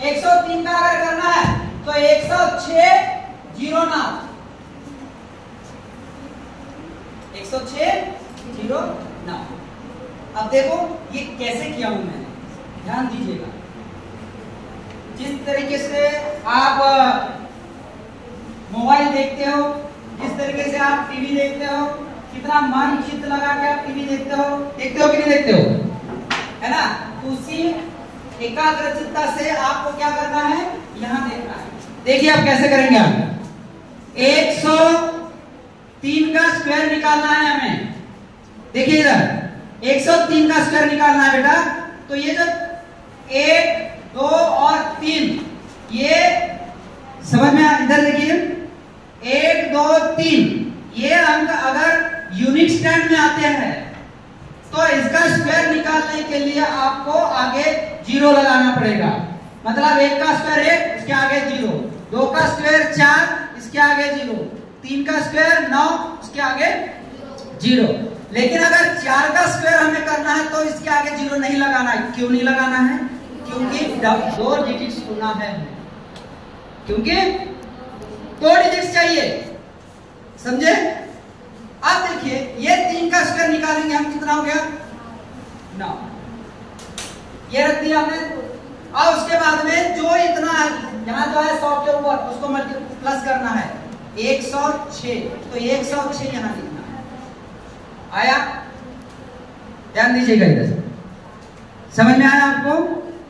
103 का अगर करना है तो 106 0 9, 106 0 9। अब देखो ये कैसे किया हूं मैंने, ध्यान दीजिएगा। जिस तरीके से आप मोबाइल देखते हो, जिस तरीके से आप टीवी देखते हो, कितना मन चित्त लगा के आप टीवी देखते हो कि नहीं देखते हो, है ना? उसी एकाग्रचित्ता से आपको क्या करना है, यहां देखना है। देखिए आप कैसे करेंगे। आप 103 का स्क्वायर निकालना है हमें। देखिए इधर 103 का स्क्वायर निकालना है बेटा। तो ये जो 1 2 और 3 ये समझ में इधर देखिए 1 2 3 ये अंक अगर यूनिट स्टैंड में आते हैं तो इसका स्क्वायर निकालने के लिए आपको आगे 0 लगाना पड़ेगा। मतलब 1 का स्क्वायर 1, इसके आगे 0, 2 का स्क्वायर 4, इसके आगे 0, 3 का स्क्वायर 9, इसके आगे 0। लेकिन अगर 4 का स्क्वायर हमें करना है तो इसके आगे 0 नहीं लगाना है। क्यों नहीं लगाना है? क्योंकि 2 डिजिट्स होना है, क्योंकि 2 डिजिट्स चाहिए, समझे? अब देखिए ये 3 का स्क्वायर निकालेंगे हम, कितना हो गया 9, ये रख दिया हमने। और उसके बाद में जो इतना यहाँ जो है 100 के ऊपर उसको प्लस करना है 106, तो 106 यहाँ लिखना है। आया? ध्यान दीजिएगा इधर, समझ में आया आपको?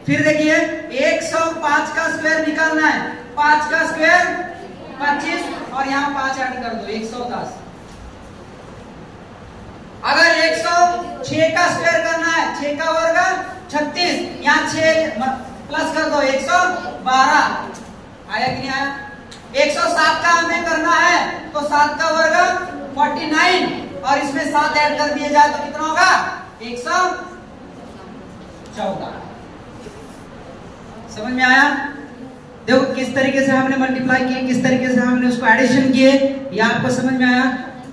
फिर देखिए 105 का स्क्वायर निकालना है। 5 का स्क्वायर 25 और यहाँ 5 ऐड कर दो 110। अगर 106 का स्क्वायर करना है, 6 का वर्ग 36, यहाँ 6 प्लस कर दो 112। आया कि नहीं आया? 107 का हमें करना है तो 7 का वर्ग 49 और इसमें 7 ऐड कर दिया जाए तो कितना होगा 114। समझ में आया? देखो किस तरीके से हमने मल्टीप्लाई किए, किस तरीके से हमने उसको एडिशन किए, ये आपको समझ में आया?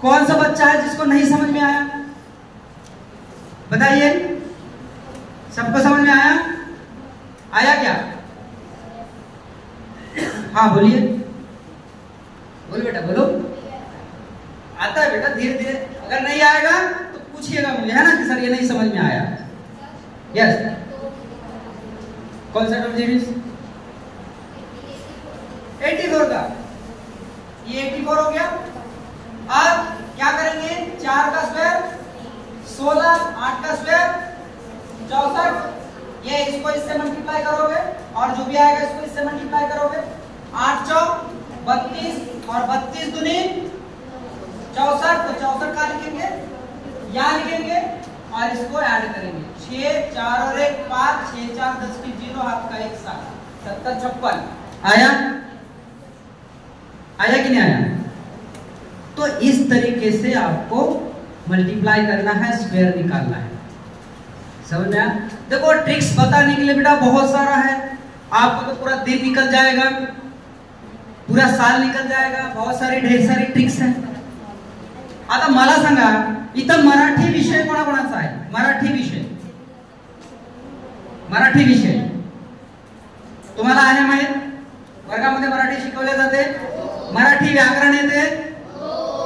कौन सा बच्चा है जिसको नहीं समझ में आया बताइए? सबको समझ में आया? आया क्या? हाँ बोलिए, बोलो बेटा बोलो। आता है बेटा, धीरे धीरे। अगर नहीं आएगा तो पूछिएगा मुझे, है ना कि सर ये नहीं समझ में आया। यस, कौन सा टर्म सीरीज? 84 का, ये 84 हो गया। अब क्या करेंगे? 4 का स्क्वायर 16, 8 का स्क्वायर 64, ये इसको इससे मल्टीप्लाई करोगे और जो भी आएगा इसको इससे मल्टीप्लाई करोगे। 8 चौक 32 और 32 दूनी 64, तो 64 का लिखेंगे, यहाँ लिखेंगे और इसको ऐड करेंगे। 6 4 और 1 5, 6 4 10 की 0, हाथ का 1 7, 70 56। आया? आया कि नहीं आया? तो इस तरीके से आपको मल्टीप्लाई करना है, स्क्वायर निकालना है। समझ में आया? देखो ट्रिक्स बताने के लिए बेटा बहुत सारा है, आपको तो पूरा दिन निकल जाएगा, पूरा साल निकल जाएगा, बहुत सारी ढेर सारी ट्रिक्स हैं। आता मला सांगा, इथं मराठी विषय कोणाकोणाचा आहे? मराठी विषय, मराठी विषय तुम्हाला आहे माहित? वर्गामध्ये मराठी शिकवले जाते, मराठी व्याकरण येते?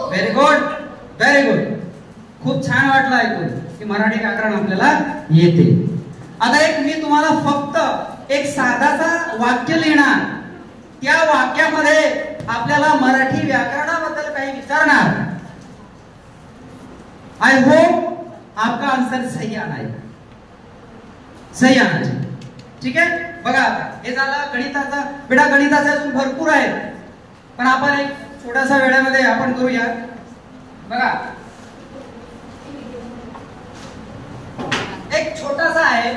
व्हेरी गुड, व्हेरी गुड, खूप छान वाटलं ऐकून की मराठी व्याकरण आपल्याला येते। आता एक मी तुम्हाला फक्त एक साधासा वाक्य लिहिणार, त्या वाक्यामध्ये आपल्याला मराठी व्याकरणाबद्दल काही विचारणार। आई होप आपका आंसर सही आना है, सही आना चाहिए, ठीक है? बघा हे झालं गणिताचा। बेटा गणिताचे अजून भरपूर आहे, पण आपण एक छोटासा वेळेमध्ये आपण करूया। बघा एक छोटासा आहे,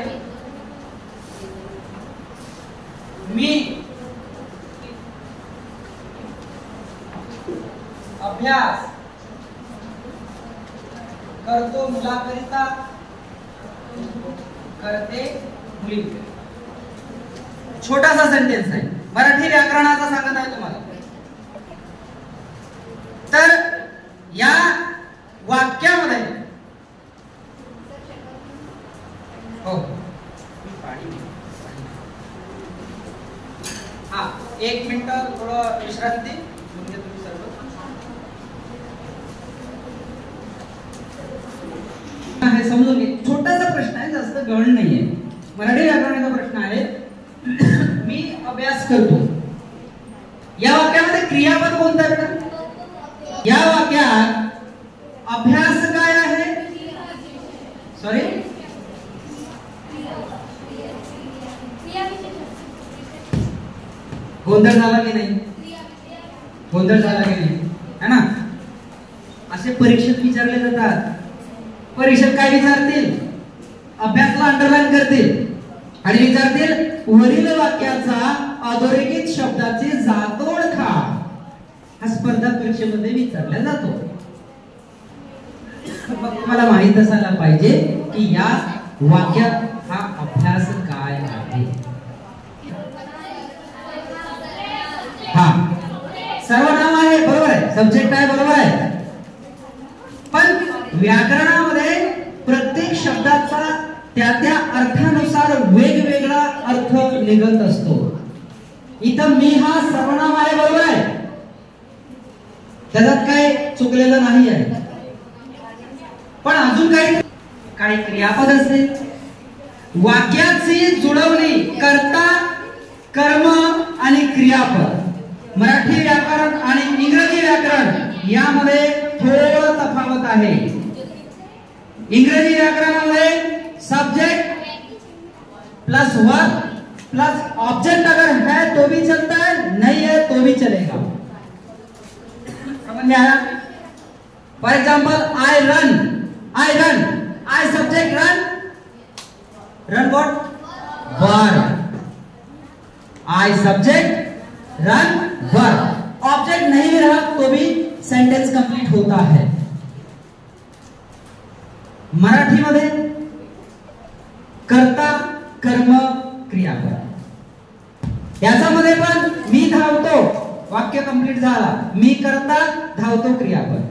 मी अभ्यास करतो मुलाकरिता, करते मुलीकरिता। छोटासा सेंटेन्स आहे, मराठी व्याकरणाचा सांगत आहे तुम्हाला। तर या वाक्यामध्ये हो एक मिनिट थोडं विश्रांती म्हणजे तुम्ही सर्व हे समजून घे. छोटासा प्रश्न आहे, जास्त गहन नाहीये. मराठी व्याकरणाचा प्रश्न आहे. मी अभ्यास करतो. या वाक्यामध्ये क्रियापद कोणतं आहे बेटा? या वाक्यात अभ्यास काय आहे? सॉरी, गोंधळ झाला की नाही? गोंधळ झाला की नाही है ना? असे परीक्षेत विचारले जातात. परीक्षेत काय विचारतील? अभ्यासला अंडरलाईन करतील आणि विचारतील वरील वाक्याचा अधोरेखित शब्दाचे जातोड खा. हा स्पर्धा परीक्षेमध्ये विचारला जातो. मग तुम्हाला माहित असायला पाहिजे की या वाक्यात हा अभ्यास काय आहे. हा सर्वनाम आहे, बरोबर आहे. सब्जेक्ट आहे, बरोबर आहे. पण व्याकरणामध्ये प्रत्येक शब्दाचा त्या त्या अर्थानुसार वेगवेगळा अर्थ निघत असतो. इथं मी हा सर्वनाम आहे, बरोबर आहे. त्याच्यात काय चुकलेलं नाही आहे. पण अजून काही क्रियापद असेल, वाक्याची जुळवणी कर्ता, कर्म आणि क्रियापद. मराठी व्याकरण आणि इंग्रजी व्याकरण यामध्ये थोडं तफावत आहे. इंग्रजी व्याकरणामध्ये subject plus verb plus object अगर है तो भी चलता है, नहीं है तो भी चलेगा. समझ में आया? For example I run, I run, I subject run, run what? Verb. I subject run verb. Object नहीं भी रहा तो भी सेंटेंस कंप्लीट होता है. मराठी मध्ये कर्ता, कर्म, क्रियापद. याच्यामध्ये पण मी धावतो, वाक्य कंप्लीट झाला. मी कर्ता, धावतो, क्रियापद.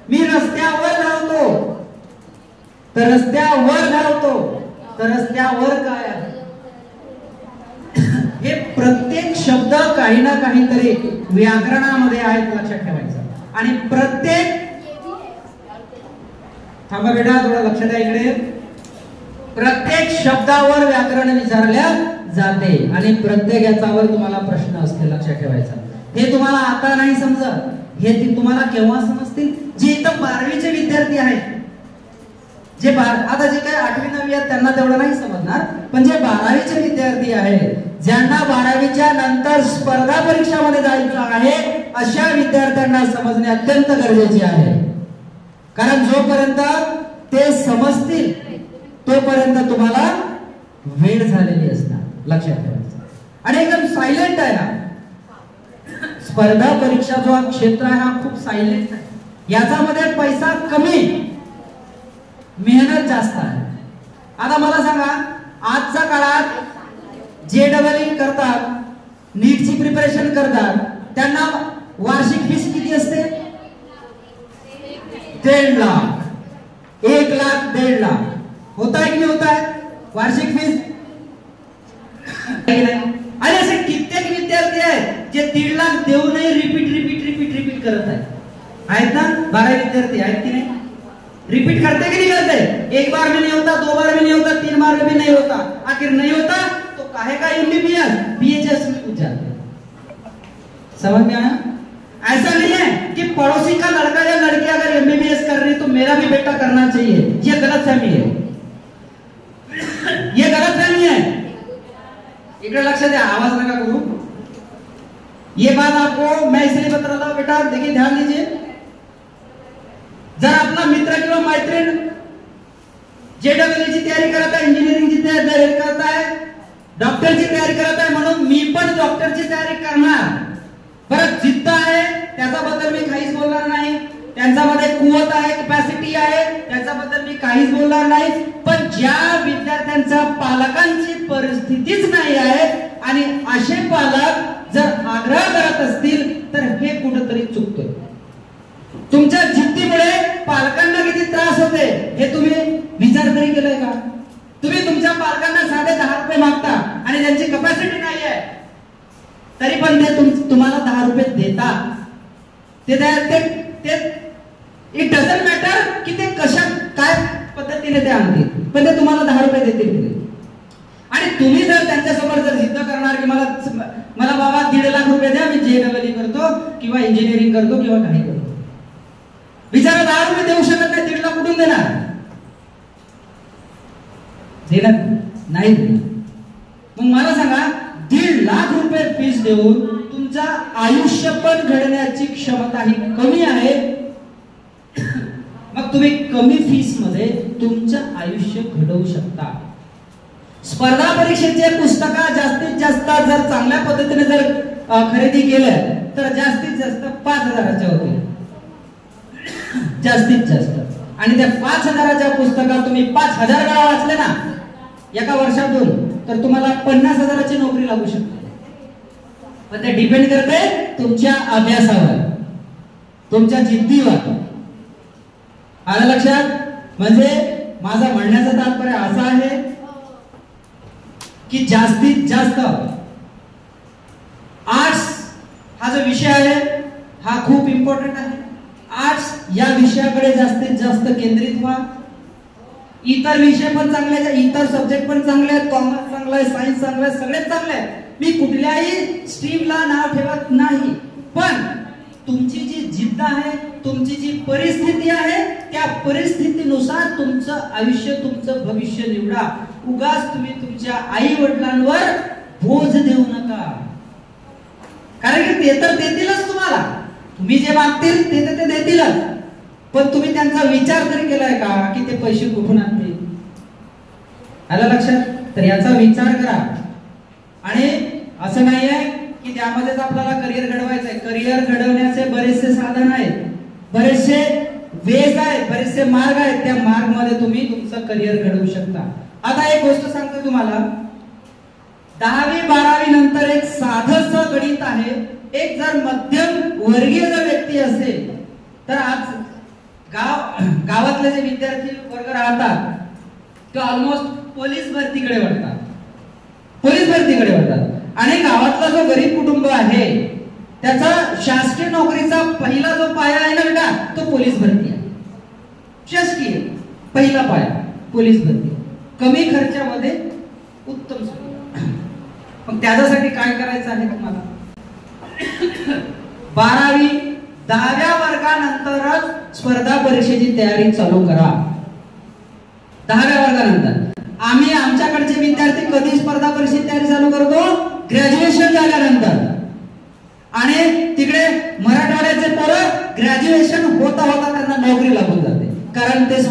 मी रस्त्यावर धावतो, तर रस्त्यावर धावतो, तर रस्त्यावर काय आहे? हे प्रत्येक शब्द काही ना काहीतरी व्याकरणामध्ये आहेत, लक्षात ठेवायचं. आणि प्रत्येक, थांबा बेटा थोडं लक्ष द्या इकडे. प्रत्येक शब्दावर व्याकरण विचारल्या जाते आणि प्रत्येक याच्यावर तुम्हाला प्रश्न असते, लक्षात ठेवायचा. हे तुम्हाला आता नाही समजत, हे तुम्हाला केव्हा समजतील? जे इथं 12वीचे विद्यार्थी आहेत, जे आता जे काही 8वी 9वी आहेत त्यांना तेवढं नाही समजणार. पण जे 12वीचे विद्यार्थी आहेत, ज्यांना 12वीच्या नंतर स्पर्धा परीक्षामध्ये जायचं आहे, अशा विद्यार्थ्यांना समजणे अत्यंत गरजेचे आहे. कारण जोपर्यंत ते समजतील तोपर्यंत तुम्हाला वेळ झालेली असणार, लक्षात ठेवायचं. आणि एकदम सायलेंट आहे ना स्पर्धा परीक्षा जो क्षेत्र आहे हा खूप सायलेंट आहे. याच्यामध्ये पैसा कमी, मेहनत जास्त आहे. आता मला सांगा, आजच्या काळात जे डबल करतात, नीटची प्रिपरेशन करतात, त्यांना वार्षिक फीस किती असते? 1.5 लाख. 1 लाख 1.5 लाख होता है कि नहीं होता है वार्षिक फीस? आणि असे कित्येक विद्यार्थी आहेत जे 1.5 लाख देऊनही रिपीट करत आहेत ना? 12 विद्यार्थी आहेत की नहीं? रिपीट करते कि नहीं करते? एक बार में नहीं होता, 2 बार में नहीं होता, 3 बार में भी नहीं होता. आखिर नहीं होता तो काहे का एमबीबीएस बीएचएस में पूछ जाते. समझ में आया? ऐसा नहीं है कि पड़ोसी का लड़का या लड़की अगर एमबीबीएस कर रही तो मेरा भी बेटा करना चाहिए. ये गलतफहमी है, ये गलतफहमी है. इकडे लक्ष द्या, आवाज नका करू. ये बात आपको मैं इसलिए बता रहा हूं बेटा, देखिए ध्यान दीजिए. जर आपला मित्र किंवा मैत्रीण जेडब्ल्यूची तयारी करत आहे, इंजिनिअरिंगची तयारी करत आहे, डॉक्टरची तयारी करत आहे, म्हणून मी पण डॉक्टरची तयारी करणार. बरं, जिद्द आहे त्याच्याबद्दल मी काहीच बोलणार नाही. त्यांच्यामध्ये कुवत आहे, कॅपॅसिटी आहे, त्याच्याबद्दल मी काहीच बोलणार नाही. पण ज्या विद्यार्थ्यांच्या पालकांची परिस्थितीच नाही आहे आणि असे पालक जर आग्रह करत असतील तर हे कुठेतरी चुकतोय. तुमच्या जिद्दीमुळे पालकांना किती त्रास होते हे तुम्ही विचार तरी केलाय का? तुम्ही तुमच्या पालकांना साधे 10 रुपये मागता आणि त्यांची कॅपॅसिटी नाही आहे. तरी पण ते तुम्हाला 10 रुपये देतात. ते इट डझंट मॅटर की ते कशा काय पद्धतीने ते आणतील, पण ते तुम्हाला 10 रुपये देतील. आणि तुम्ही जर त्यांच्यासमोर जर जिद्द करणार की मला बाबा 1.5 लाख रुपये द्या, मी JEE करतो किंवा इंजिनिअरिंग करतो किंवा काही करतो, बिचारा 10 रुपये देऊ शकत नाही, 1.5 लाख कुठून देणार? देणार नाही. मग मला सांगा, 1.5 लाख रुपये फीस देऊन तुमचं आयुष्य पण घडण्याची क्षमता ही कमी आहे. मग तुम्ही कमी फीस मध्ये तुमचं आयुष्य घडवू शकता. स्पर्धा परीक्षेचे पुस्तक जास्तीत जास्त जर चांगल्या पद्धतीने जर खरेदी केलं तर जास्तीत जास्त 5,000च्या होते, जास्तीत जास्त. आणि त्या 5,000च्या पुस्तकात तुम्ही 5,000 वेळा वाचले ना एका वर्षातून, तर तुम्हाला 50,000ची नोकरी लागू शकते. पण ते डिपेंड करते तुमच्या अभ्यासावर, तुमच्या जिद्दीवर. आलं लक्षात? म्हणजे माझा म्हणण्याचा तात्पर्य असा आहे की जास्तीत जास्त आर्ट्स हा जो विषय आहे हा खूप इम्पॉर्टंट आहे. आर्ट्स या विषयाकडे जास्तीत जास्त केंद्रित व्हा. इतर विषय पण चांगले आहेत, इतर सब्जेक्ट पण चांगले आहेत, कॉमर्स चांगलं आहे, सायन्स चांगलं आहे, सगळेच चांगले आहेत. मी कुठल्याही स्ट्रीमला नाव ठेवत नाही, पण तुमची जी जिद्द आहे, तुमची जी परिस्थिती आहे, त्या परिस्थितीनुसार तुमचं आयुष्य, तुमचं भविष्य निवडा. उगाच तुम्ही तुमच्या आई वडिलांवर बोज देऊ नका, कारण की ते तर देतीलच तुम्हाला. तुम्ही जे मागतील ते देतीलच, पण तुम्ही त्यांचा विचार तरी केलाय का की ते पैसे कुठून आणतील? आलं लक्षात? तर याचा विचार करा. आणि असं नाहीये की त्यामध्येच आपल्याला करिअर घडवायचं आहे. करिअर घडवण्याचे बरेचसे साधन आहेत, बरेचसे वेज आहेत, बरेचसे मार्ग आहेत. त्या मार्ग मध्ये तुम्ही तुमचं करिअर घडवू शकता. आता एक गोष्ट सांगतो तुम्हाला, 10वी 12वी नंतर एक साधंसं गणित आहे. एक जर मध्यम वर्गीय जर व्यक्ती असेल तर आज गावातले जे विद्यार्थी वर्ग राहतात ते ऑलमोस्ट पोलीस भरतीकडे वळतात, पोलीस भरतीकडे वळतात. आणि गावातला जो गरीब कुटुंब आहे त्याचा शासकीय नोकरीचा पहिला जो पाया आहे ना बेटा, तो पोलीस भरती आहे. शासकीय पहिला पाया पोलीस भरती, कमी खर्चामध्ये उत्तम सुविधा. मग त्याच्यासाठी काय करायचं आहे तुम्हाला? 12वी 10व्या वर्गानंतरच स्पर्धा परीक्षेची तयारी चालू करा. 10व्या वर्गानंतर. आम्ही आमच्याकडचे विद्यार्थी कधी स्पर्धा परीक्षेची तयारी चालू करतो? ग्रॅज्युएशन झाल्यानंतर. आणि तिकडे मराठवाड्याचे पोरं ग्रॅज्युएशन होता होता त्यांना नोकरी लागून जाते, कारण ते